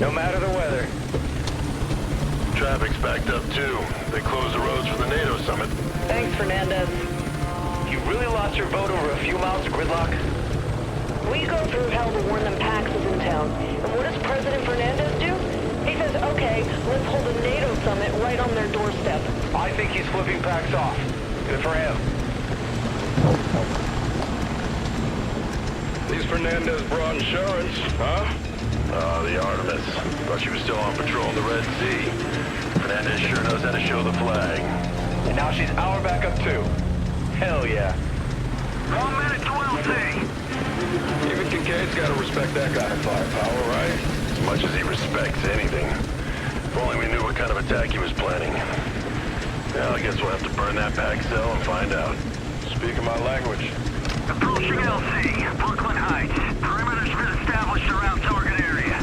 no matter the weather. Traffic's backed up too. They closed the roads for the NATO summit. Thanks, Fernandez. You really lost your vote over a few miles of gridlock? We go through hell to warn them Pax is in town. And what does President Fernandez do? He says, okay, let's hold a NATO summit right on their doorstep. I think he's flipping Pax off. Good for him. These Fernandez brought insurance, huh? Oh, the Artemis. Thought she was still on patrol in the Red Sea. Fernandez sure knows how to show the flag. And now she's our backup too. Hell yeah. 1 minute to LC. Even Kincaid's gotta respect that kind of firepower, right? As much as he respects anything. If only we knew what kind of attack he was planning. Well, I guess we'll have to burn that pack cell and find out. Speaking my language. Approaching LC, Brooklyn Heights. Perimeter's been established around target area.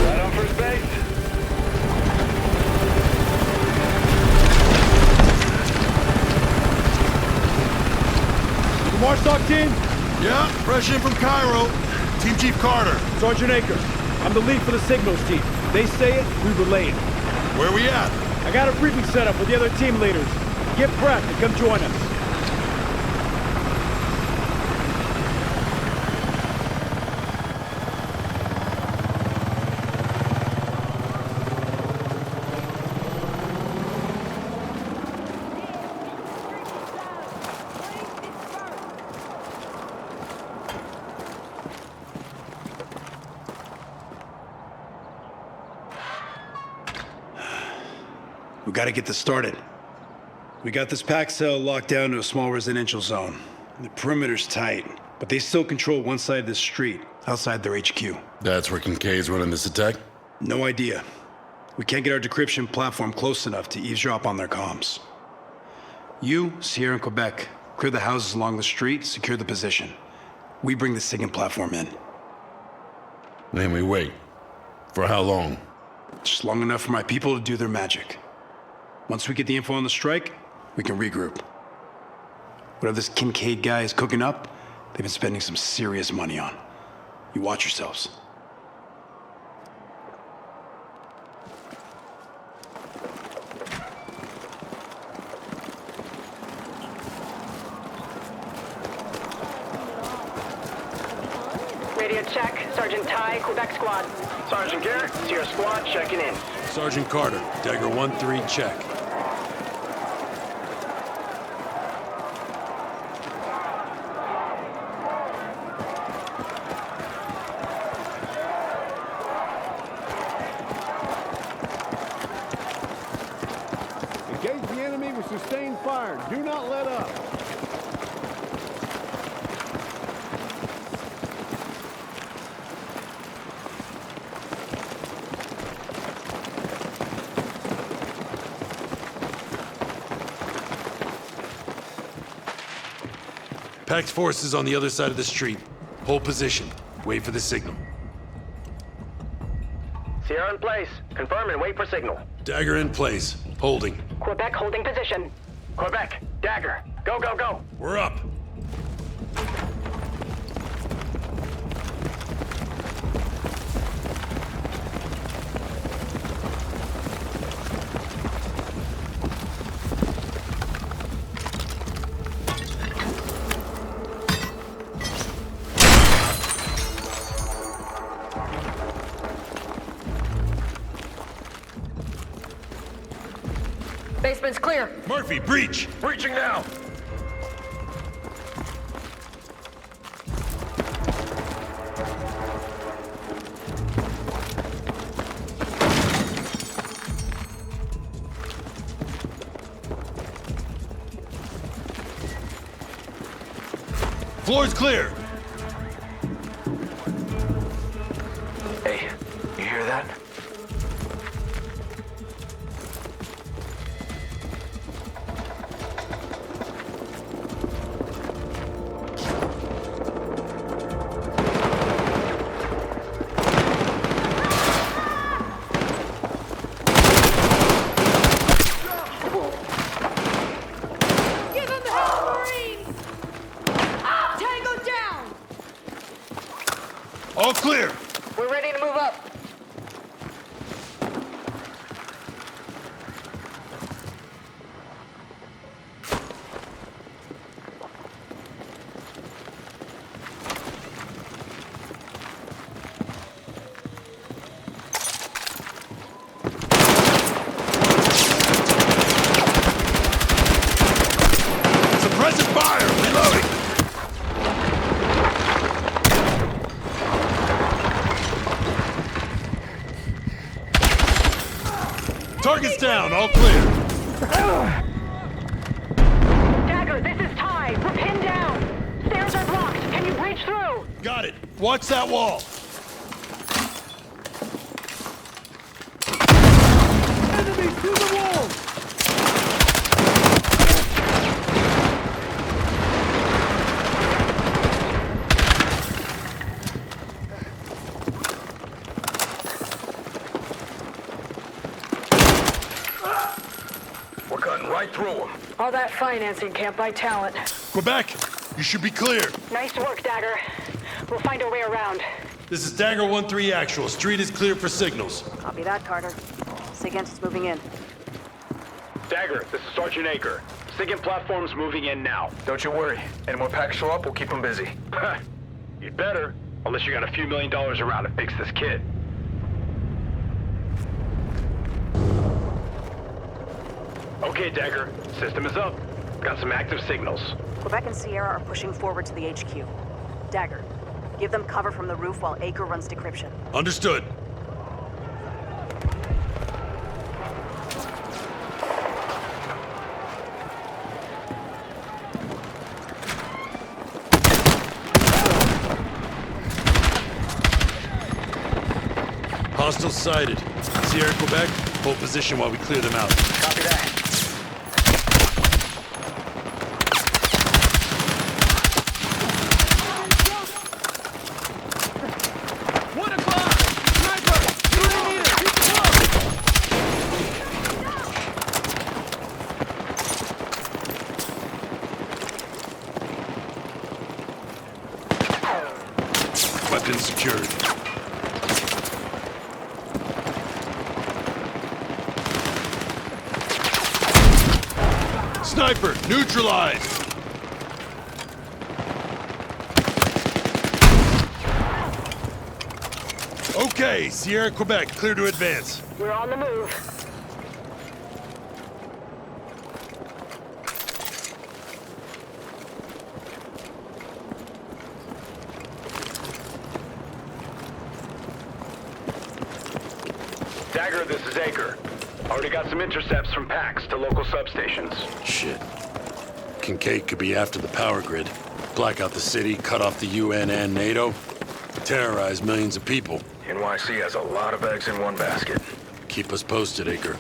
Right on first base. Marstock team? Yeah, fresh in from Cairo. Team Chief Carter. Sergeant Aker. I'm the lead for the signals team. They say it, we relay it. Where we at? I got a briefing set up with the other team leaders. Get prepped and come join us. We gotta get this started. We got this pack cell locked down to a small residential zone. The perimeter's tight, but they still control one side of the street, outside their HQ. That's where Kincaid's running this attack? No idea. We can't get our decryption platform close enough to eavesdrop on their comms. You, Sierra, and Quebec, clear the houses along the street, secure the position. We bring the SIGINT platform in. Then we wait. For how long? Just long enough for my people to do their magic. Once we get the info on the strike, we can regroup. Whatever this Kincaid guy is cooking up, they've been spending some serious money on. You watch yourselves. Radio check. Sergeant Ty, Quebec squad. Sergeant Garrett, Sierra Squad checking in. Sergeant Carter, Dagger 1-3, check. Engage the enemy with sustained fire. Do not let up. Pax forces on the other side of the street. Hold position. Wait for the signal. Sierra in place. Confirm and wait for signal. Dagger in place. Holding. Quebec holding position. Quebec, Dagger. Go, go, go. We're up. Basement's clear. Murphy, breach! Breaching now! Floor's clear! Hey, you hear that? down, all clear. Dagger, this is Ty. We're pinned down. Stairs are blocked. Can you breach through? Got it. Watch that wall. Enemy through the wall! We're cutting right through them. All that financing can't buy talent. Quebec, you should be clear. Nice work, Dagger. We'll find our way around. This is Dagger 1-3 actual. Street is clear for signals. Copy that, Carter. SIGINT is moving in. Dagger, this is Sergeant Aker. SIGINT platform's moving in now. Don't you worry. Any more packs show up, we'll keep them busy. You'd better, unless you got a few $1 million around to fix this kid. Okay, Dagger. System is up. Got some active signals. Quebec and Sierra are pushing forward to the HQ. Dagger, give them cover from the roof while Aker runs decryption. Understood. Hostiles sighted. Sierra, Quebec, hold position while we clear them out. Copy that. Weapons secured. Sniper, neutralized! Okay, Sierra, Quebec, clear to advance. We're on the move. Dagger, this is Aker. Already got some intercepts from packs to local substations. Shit. Kincaid could be after the power grid. Black out the city, cut off the UN and NATO. Terrorize millions of people. NYC has a lot of eggs in one basket. Keep us posted, Aker.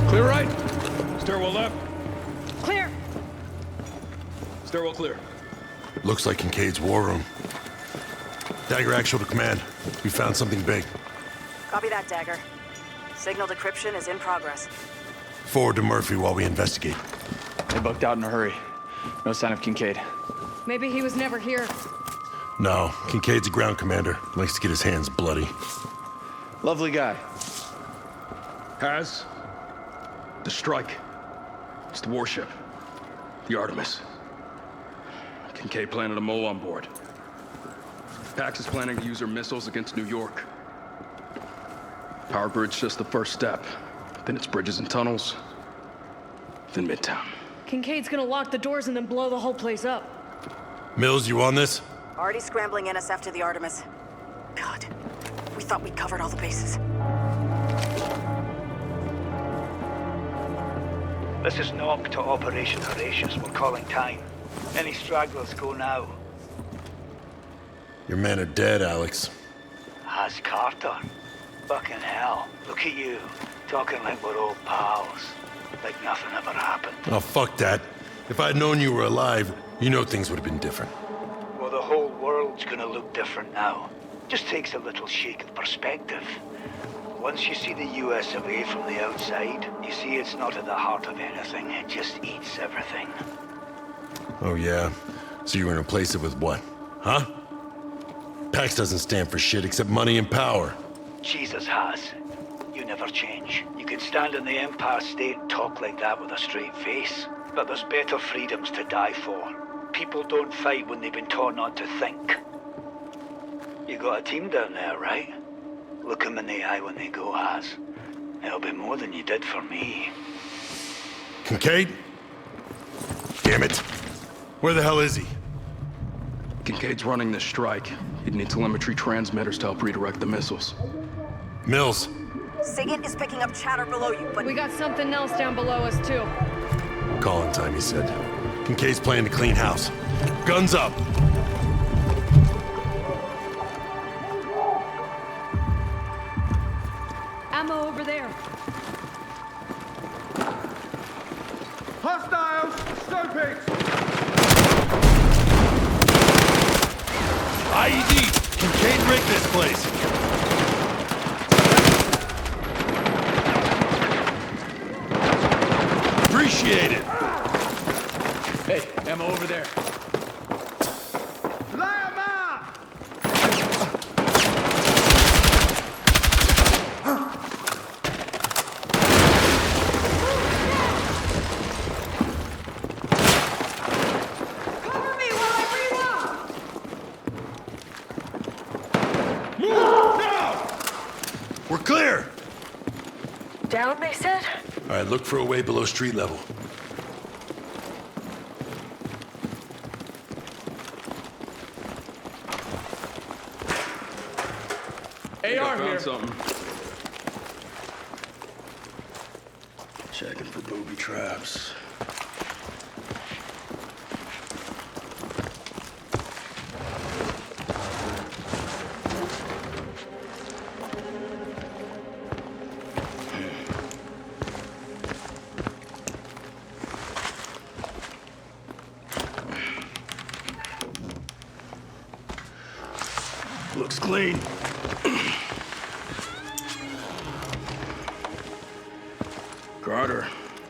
Clear right. Stairwell left. Clear. Stairwell clear. Looks like Kincaid's war room. Dagger actual to command. We found something big. Copy that, Dagger. Signal decryption is in progress. Forward to Murphy while we investigate. They bucked out in a hurry. No sign of Kincaid. Maybe he was never here. No, Kincaid's a ground commander. Likes to get his hands bloody. Lovely guy. Has. The strike. It's the warship. The Artemis. Kincaid planted a mole on board. Pax is planning to use her missiles against New York. Power grid's just the first step. Then it's bridges and tunnels. Then Midtown. Kincaid's gonna lock the doors and then blow the whole place up. Mills, you on this? Already scrambling NSF to the Artemis. God, we thought we'd covered all the bases. This is Knock to Operation Horatius. We're calling time. Any stragglers go now. Your men are dead, Alex. Has Carter? Fucking hell. Look at you. Talking like we're old pals. Like nothing ever happened. Oh, fuck that. If I'd known you were alive, you know things would have been different. Well, the whole world's gonna look different now. Just takes a little shake of perspective. Once you see the US away from the outside, you see it's not at the heart of anything. It just eats everything. Oh, yeah? So you're gonna replace it with what? Huh? Pax doesn't stand for shit except money and power. Jesus has. You never change. You can stand in the Empire State and talk like that with a straight face. But there's better freedoms to die for. People don't fight when they've been taught not to think. You got a team down there, right? Look 'em in the eye when they go, Haz. It'll be more than you did for me. Kincaid? Damn it. Where the hell is he? Kincaid's running this strike. He'd need telemetry transmitters to help redirect the missiles. Mills. SIGINT is picking up chatter below you, but... We got something else down below us, too. Calling time, he said. Kincaid's planning to clean house. Guns up! Ammo over there. Hostiles! Stopings! IED! Kincaid rigged this place! Appreciate it! Hey, ammo over there. Lay 'em out! Cover me while I reload! Move! Now! We're clear! Down, they said? All right, look for a way below street level. AR here. Something. Checking for booby traps. Looks clean. Carter,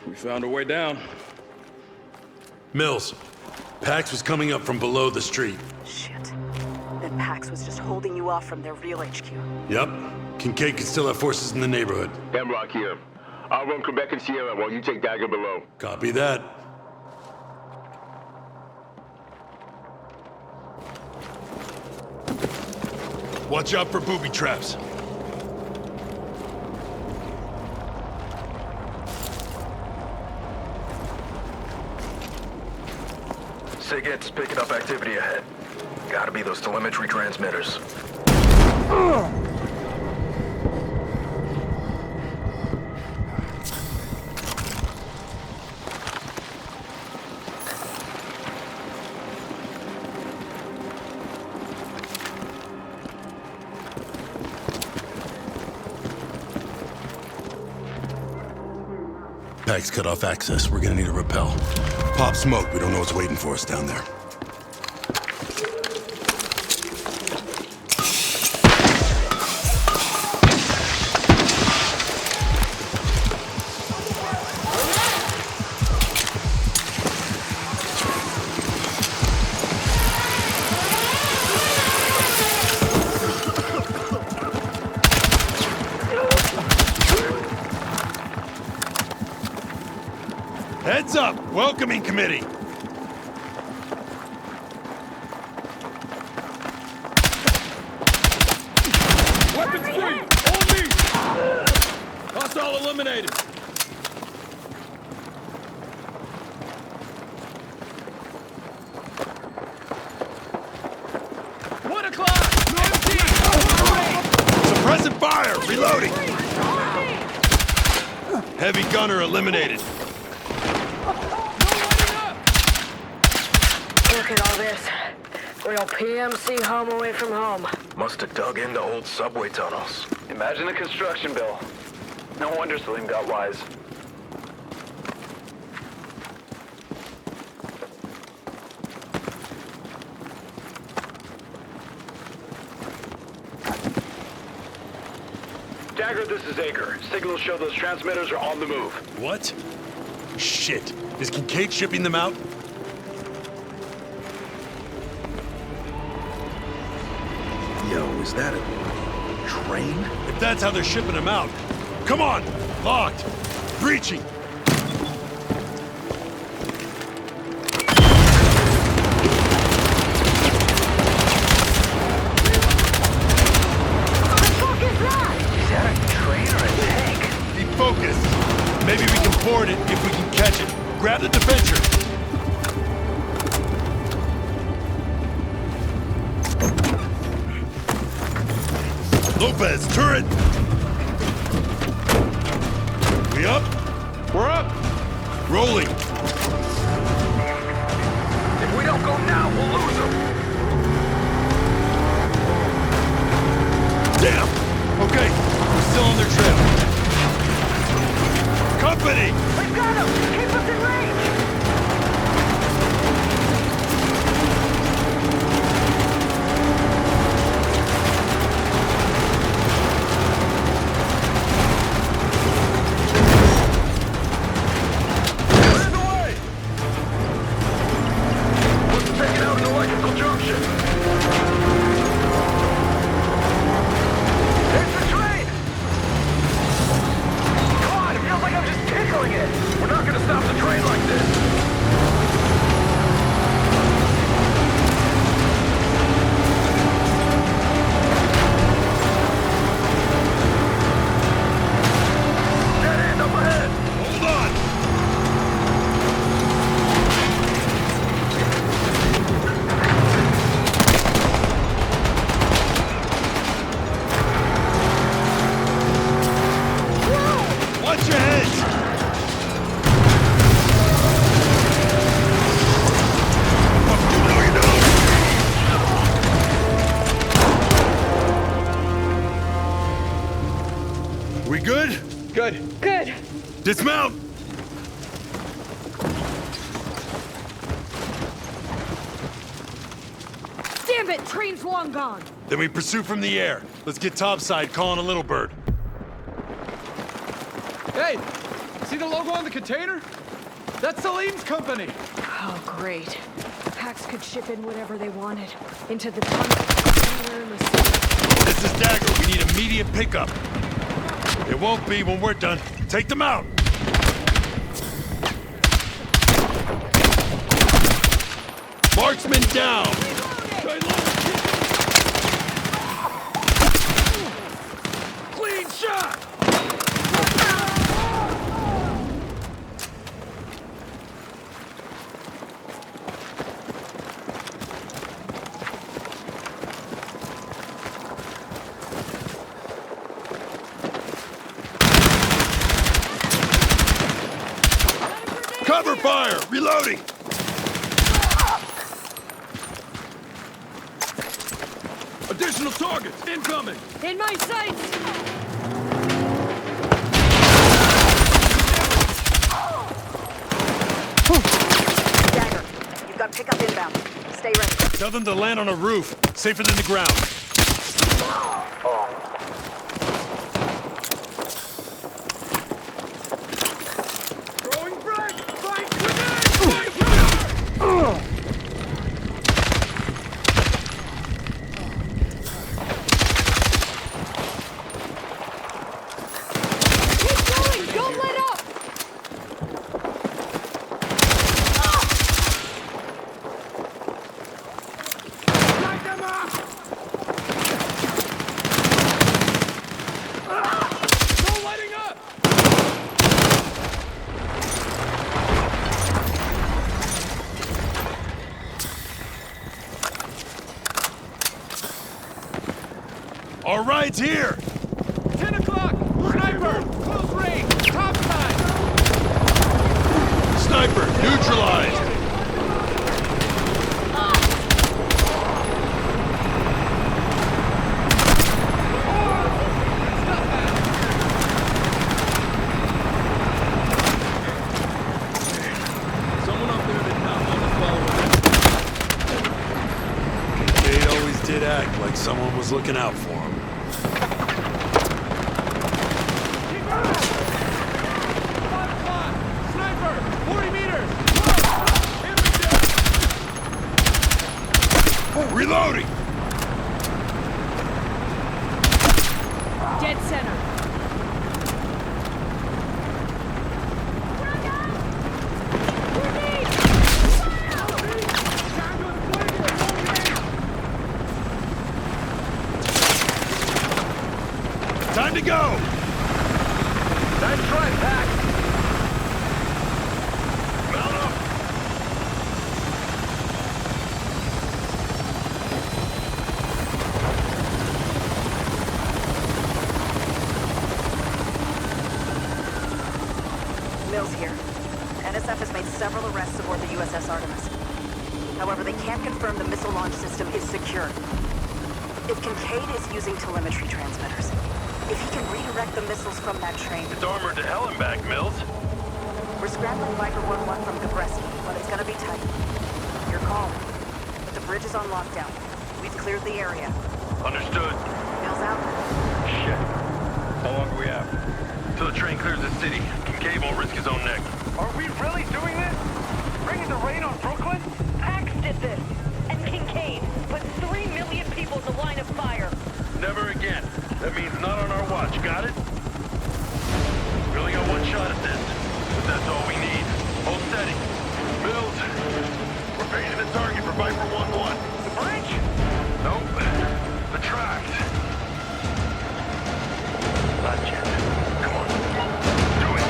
we found a way down. Mills. Pax was coming up from below the street. Shit. Then Pax was just holding you off from their real HQ. Yep. Kincaid could still have forces in the neighborhood. Hemlock here. I'll run Quebec and Sierra while you take Dagger below. Copy that. Watch out for booby traps. SIGINT's picking up activity ahead. Gotta be those telemetry transmitters. Pax cut off access. We're gonna need a rappel. Pop smoke. We don't know what's waiting for us down there. Heads up! Welcoming committee! Weapons free! On me! Hostile eliminated! Suppressing fire! Reloading! Heavy gunner eliminated. Look at all this. Real PMC home away from home. Must have dug into old subway tunnels. Imagine the construction bill. No wonder Salim got wise. Dagger, this is Aker. Signals show those transmitters are on the move. What? Shit. Is Kincaid shipping them out? Yo, is that a train? If that's how they're shipping them out. Come on! Locked! Breaching! Lopez, turret! We up? We're up! Rolling! If we don't go now, we'll lose them. Damn! Okay, we're still on their trail. Company! We've got him! Keep us in range! Clear the way! Let's take it out an electrical junction. It's the train! Come on, it feels like I'm just tickling it. We're not gonna stop the train like this. Dead end up ahead! Hold on! Watch your heads! We good? Good. Good. Dismount! Damn it, train's long gone. Then we pursue from the air. Let's get topside, calling a little bird. Hey, see the logo on the container? That's Salim's company. Oh, great. The packs could ship in whatever they wanted. Into the tunnel, anywhere in the city. This is Dagger. We need immediate pickup. It won't be when we're done. Take them out! Marksman down! Clean shot! Cover fire! Reloading! Additional targets incoming! In my sights! Dagger, you've got pickup inbound. Stay ready. Tell them to land on a roof. Safer than the ground. Throwing frag! Fight grenade! Fight grenade! Keep going! Don't let up! Light them up! No lighting up! Our ride's here! 10 o'clock! Sniper! Close range! Top side! Sniper, neutralized! Someone up there did not want to follow us. They always did act like someone was looking out for him. Sniper! 40 meters! Reloading! Dead center. Time to go! Nice try, Pack! Mount up! SF has made several arrests aboard the USS Artemis. However, they can't confirm the missile launch system is secure. If Kincaid is using telemetry transmitters, if he can redirect the missiles from that train... It's armored to hell and back, Mills. We're scrambling Viper 1-1 from Gabreski, but it's gonna be tight. Your call. But the bridge is on lockdown. We've cleared the area. Understood. Mills out. Shit. How long do we have? Till the train clears the city. Kincaid won't risk his own neck. Are we really doing this? Bringing the rain on Brooklyn? Pax did this. And Kincaid put 3 million people in the line of fire. Never again. That means not on our watch, got it? We only got one shot at this, but that's all we need. Hold steady. Mills, we're painting the target for Viper 1-1. The bridge? Nope. The tracks. Not yet. Come on. Do it.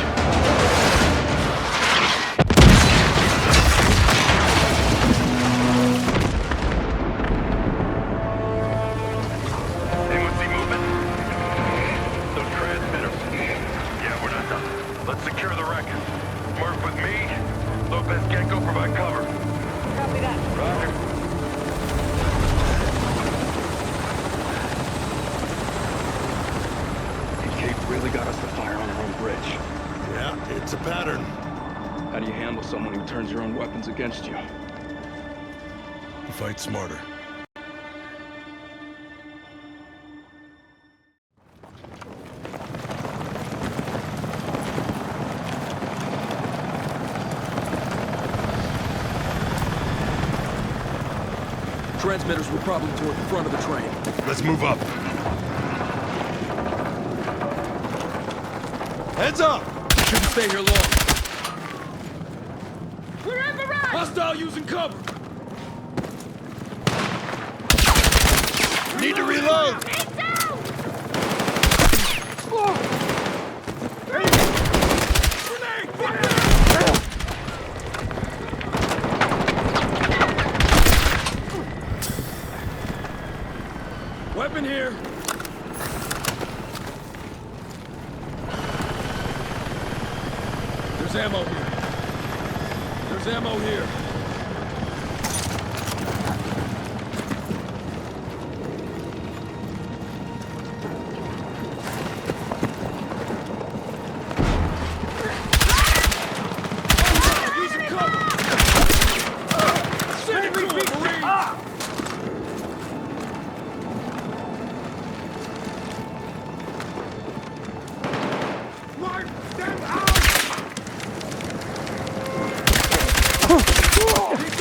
Anyone see movement? Those transmitters. Yeah, we're not done. Let's secure the wreck. Murph with me. Lopez can't go provide cover. Copy that. Roger. Kincaid really got us to fire on our own bridge. Yeah, it's a pattern. How do you handle someone who turns your own weapons against you? You fight smarter. Transmitters were probably toward the front of the train. Let's move up. Heads up! Shouldn't stay here long. We're on the run! Hostile using cover! Need to reload! Take down! Weapon here! There's ammo here. There's ammo here. Using cover! Send it to him, Marine!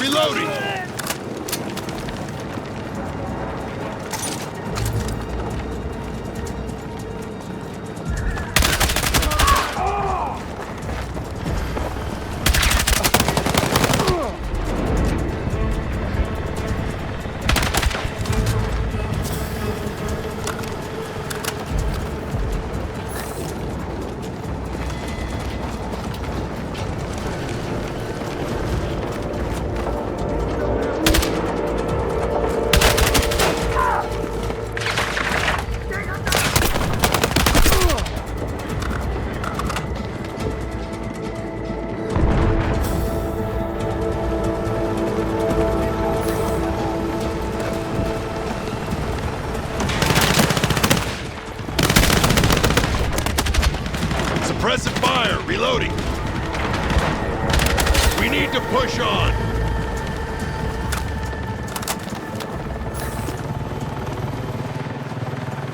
Reloading! Suppressive fire! Reloading! We need to push on!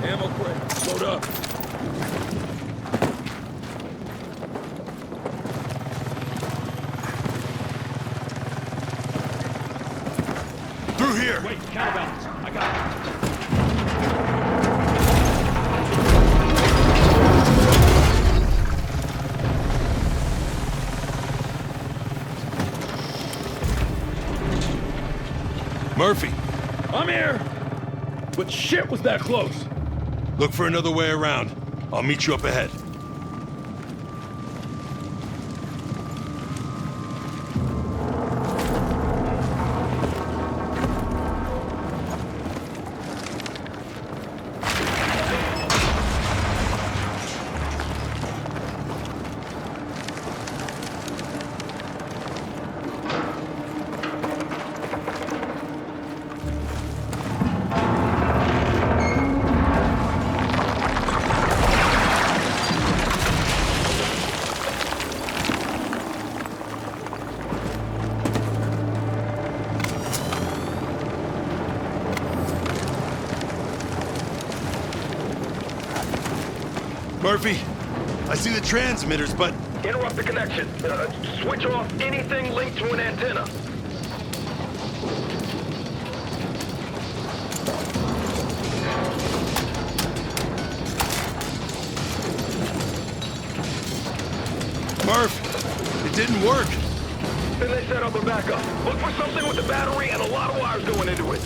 Ammo crate. Load up. Through here! Wait, counterbalance. I got it. Murphy, I'm here! But shit was that close! look for another way around. I'll meet you up ahead. Murphy, I see the transmitters, but... Interrupt the connection. Switch off anything linked to an antenna. Murph, it didn't work. Then they set up a backup. Look for something with a battery and a lot of wires going into it.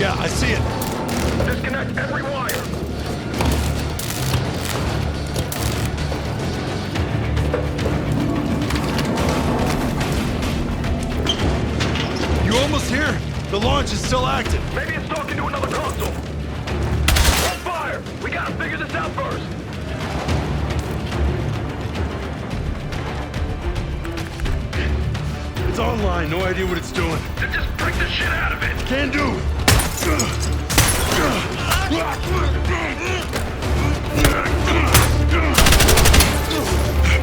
Yeah, I see it. Disconnect every wire. You almost here? The launch is still active. Maybe it's talking to another console. On fire! We gotta figure this out first. It's online, no idea what it's doing. Then just break the shit out of it. Can do.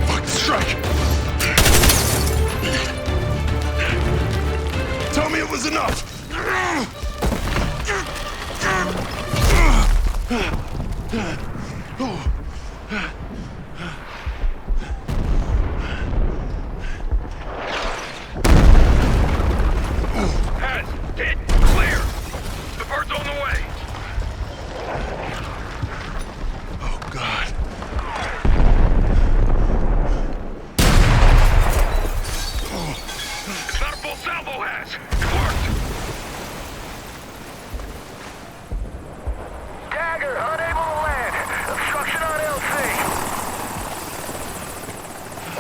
Fuck, strike. Tell me it was enough. Heads, hit, clear. The bird's on the way. Oh, God. It's not a full salvo, Has. It worked. Dagger, unable to land. Obstruction on LC.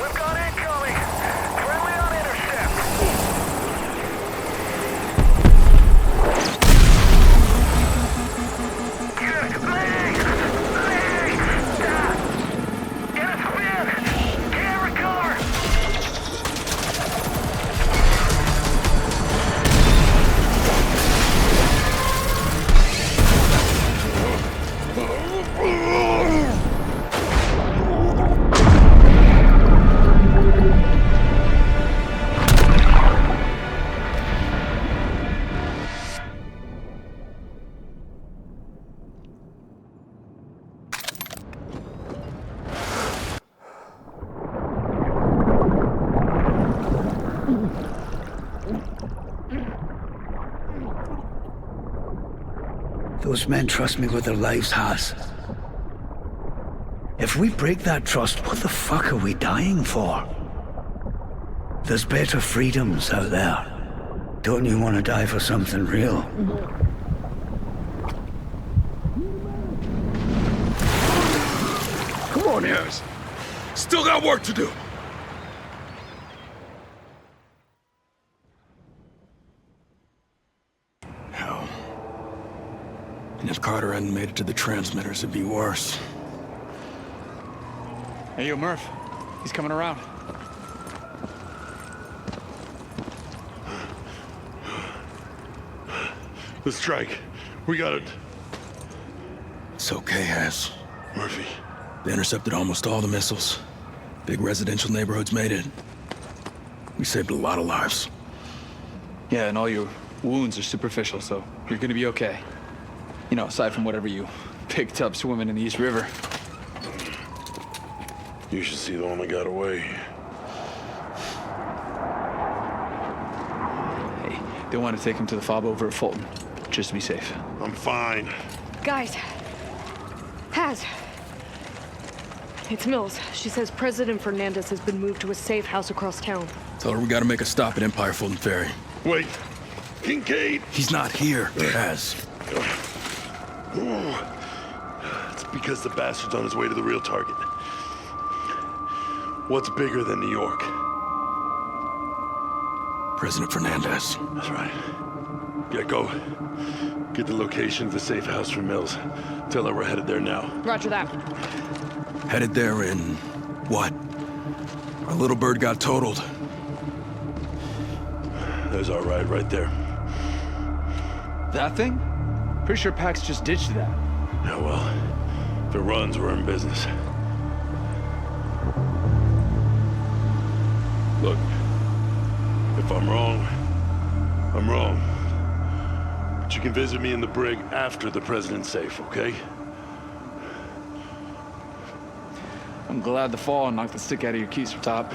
We've got incoming. Friendly on intercept. Get a spin. Can't recover. Those men trust me with their lives, Has. If we break that trust, what the fuck are we dying for? There's better freedoms out there. Don't you want to die for something real? Come on, Harris. Still got work to do. Hell. And if Carter hadn't made it to the transmitters, it'd be worse. Hey, yo, Murph. He's coming around. The strike. We got it. It's okay, Has. Murphy. They intercepted almost all the missiles. Big residential neighborhoods made it. We saved a lot of lives. Yeah, and all your wounds are superficial, so you're gonna be okay. You know, aside from whatever you picked up swimming in the East River. You should see the one that got away. Hey, they want to take him to the fob over at Fulton, just to be safe. I'm fine. Guys. Has. It's Mills. She says President Fernandez has been moved to a safe house across town. Tell her we gotta make a stop at Empire Fulton Ferry. Wait. Kincaid! He's not here, Has. It's because the bastard's on his way to the real target. What's bigger than New York? President Fernandez. That's right. Yeah, go. Get the location of the safe house from Mills. Tell her we're headed there now. Roger that. Headed there in... what? Our little bird got totaled. There's our ride right there. That thing? Pretty sure Pax just ditched that. Yeah, well, if it runs, we're in business. Look, if I'm wrong, I'm wrong. But you can visit me in the brig after the president's safe, okay? I'm glad the fall knocked the stick out of your keys, Top.